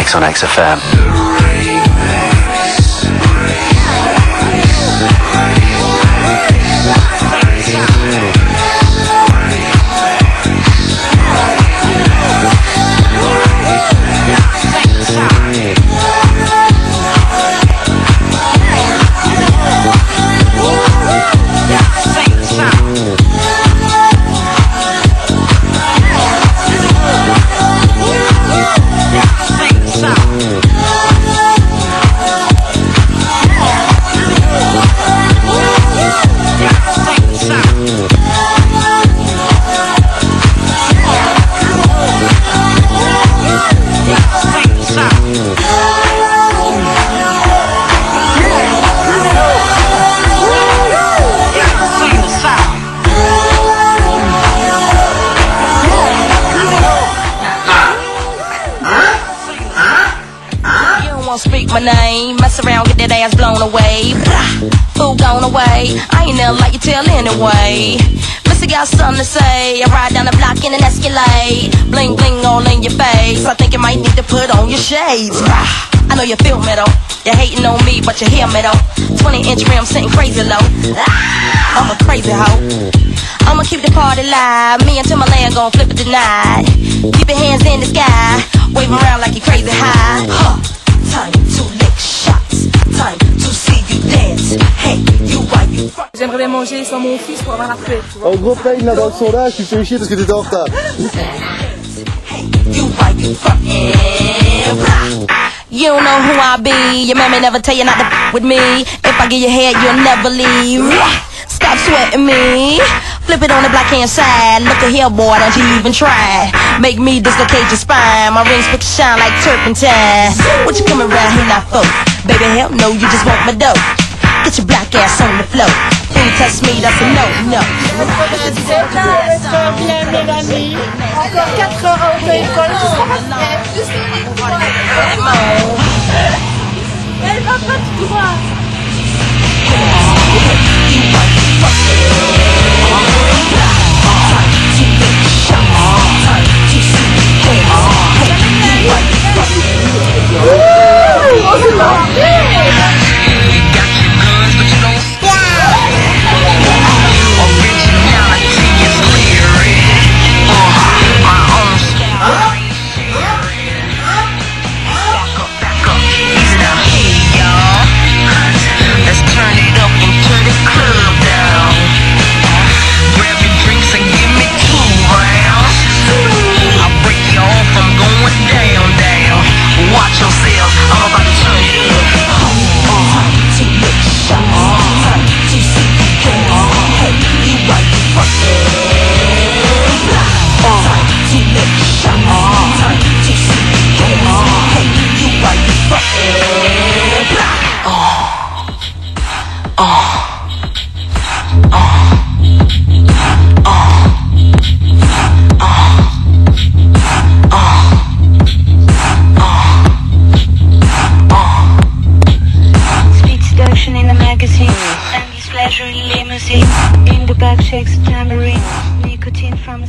mix on XFM. Speak my name, mess around, get that ass blown away. Fool gone away, I ain't never like you tell anyway. Missy got something to say, I ride down the block in an Escalade. Bling bling all in your face, I think you might need to put on your shades. I know you feel me though, you're hating on me but you hear me though. 20-inch rim sitting crazy low, I'm a crazy hoe. I'ma keep the party live, me and Timberland gon' flip it tonight. Keep your hands in the sky, wave around like you crazy high. Time to lick shots, time to see you dance. Hey, you why you fuck. J'aimerais bien manger sans mon fils pour avoir la fête, tu vois. En gros, Pain, là, dans le sondage, tu fais chier parce que t'étais en retard. Hey, you why you fucking. You don't know who I be. Your mammy never tell you not to with me. If I give you head, you'll never leave. Stop sweating me. Flip it on the black hand side. Look at here, boy, don't you even try. Make me dislocate your spine. My rings quick shine like turpentine. What you coming around here not for? Baby, hell no, you just want my dough. Get your black ass on the floor. Don't touch me, that's a no, no. Encore 4 heures à auto-école, tu seras pas elle va pas te croire. Pleasure limousine, in the back shakes a tambourine, nicotine from a